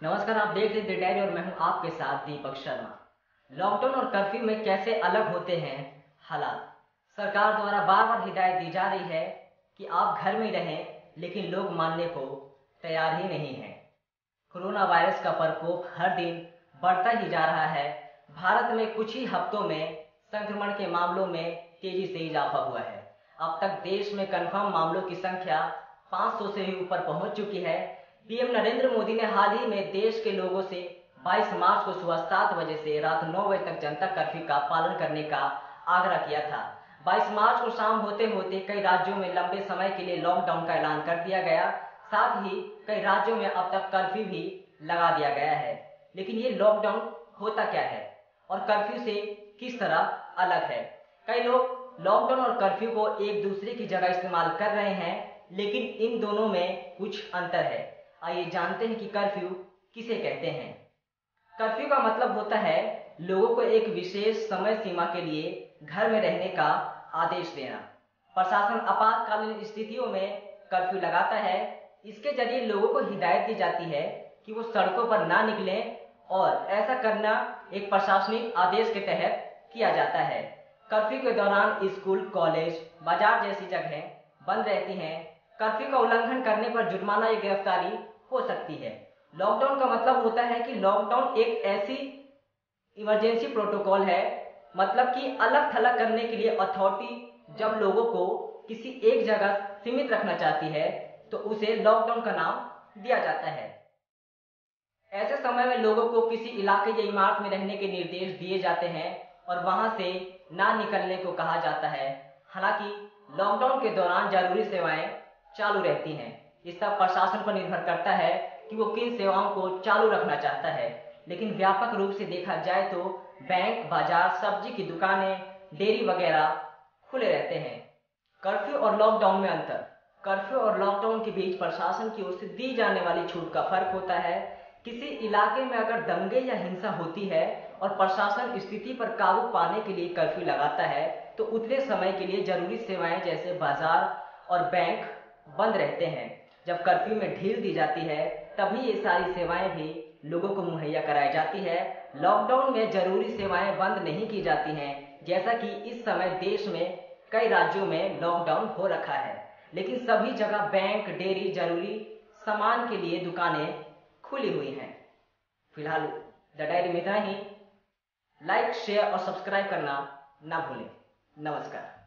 नमस्कार, आप देख रहे द डायरी और मैं हूं आपके साथ दीपक शर्मा। लॉकडाउन और कर्फ्यू में कैसे अलग होते हैं हालात। सरकार द्वारा बार बार हिदायत दी जा रही है कि आप घर में रहें, लेकिन लोग मानने को तैयार ही नहीं हैं। कोरोना वायरस का प्रकोप हर दिन बढ़ता ही जा रहा है। भारत में कुछ ही हफ्तों में संक्रमण के मामलों में तेजी से इजाफा हुआ है। अब तक देश में कन्फर्म मामलों की संख्या 500 से भी ऊपर पहुंच चुकी है। पीएम नरेंद्र मोदी ने हाल ही में देश के लोगों से 22 मार्च को सुबह 7 बजे से रात 9 बजे तक जनता कर्फ्यू का पालन करने का आग्रह किया था। 22 मार्च को शाम होते होते कई राज्यों में लंबे समय के लिए लॉकडाउन का ऐलान कर दिया गया। साथ ही कई राज्यों में अब तक कर्फ्यू भी लगा दिया गया है। लेकिन ये लॉकडाउन होता क्या है और कर्फ्यू से किस तरह अलग है? कई लोग लॉकडाउन और कर्फ्यू को एक दूसरे की जगह इस्तेमाल कर रहे हैं, लेकिन इन दोनों में कुछ अंतर है। आइए जानते हैं कि कर्फ्यू किसे कहते हैं। कर्फ्यू का मतलब होता है लोगों को एक विशेष समय सीमा के लिए घर में रहने का आदेश देना। प्रशासन आपातकालीन स्थितियों में कर्फ्यू लगाता है। इसके जरिए लोगों को हिदायत दी जाती है कि वो सड़कों पर ना निकलें और ऐसा करना एक प्रशासनिक आदेश के तहत किया जाता है। कर्फ्यू के दौरान स्कूल, कॉलेज, बाजार जैसी जगहें बंद रहती हैं। कर्फ्यू का उल्लंघन करने पर जुर्माना या गिरफ्तारी हो सकती है। लॉकडाउन का मतलब होता है कि लॉकडाउन एक ऐसी इमरजेंसी प्रोटोकॉल है, मतलब कि अलग थलग करने के लिए अथॉरिटी जब लोगों को किसी एक जगह सीमित रखना चाहती है तो उसे लॉकडाउन का नाम दिया जाता है। ऐसे समय में लोगों को किसी इलाके या इमारत में रहने के निर्देश दिए जाते हैं और वहां से ना निकलने को कहा जाता है। हालांकि लॉकडाउन के दौरान जरूरी सेवाएं चालू रहती हैं। इसका प्रशासन पर निर्भर करता है कि वो किन सेवाओं को चालू रखना चाहता है। लेकिन व्यापक रूप से देखा जाए तो बैंक, बाजार, सब्जी की दुकानें, डेयरी वगैरह खुले रहते हैं। कर्फ्यू और लॉकडाउन में अंतर। कर्फ्यू और लॉकडाउन के बीच प्रशासन की ओर से दी जाने वाली छूट का फर्क होता है। किसी इलाके में अगर दंगे या हिंसा होती है और प्रशासन स्थिति पर काबू पाने के लिए कर्फ्यू लगाता है तो उतने समय के लिए जरूरी सेवाएं जैसे बाजार और बैंक बंद रहते हैं। जब कर्फ्यू में ढील दी जाती है तभी ये सारी सेवाएं भी लोगों को मुहैया कराई जाती है। लॉकडाउन में जरूरी सेवाएं बंद नहीं की जाती हैं, जैसा कि इस समय देश में कई राज्यों में लॉकडाउन हो रखा है। लेकिन सभी जगह बैंक, डेयरी, जरूरी सामान के लिए दुकानें खुली हुई हैं। फिलहाल द डायरी में इतना ही। लाइक, शेयर और सब्सक्राइब करना ना भूलें। नमस्कार।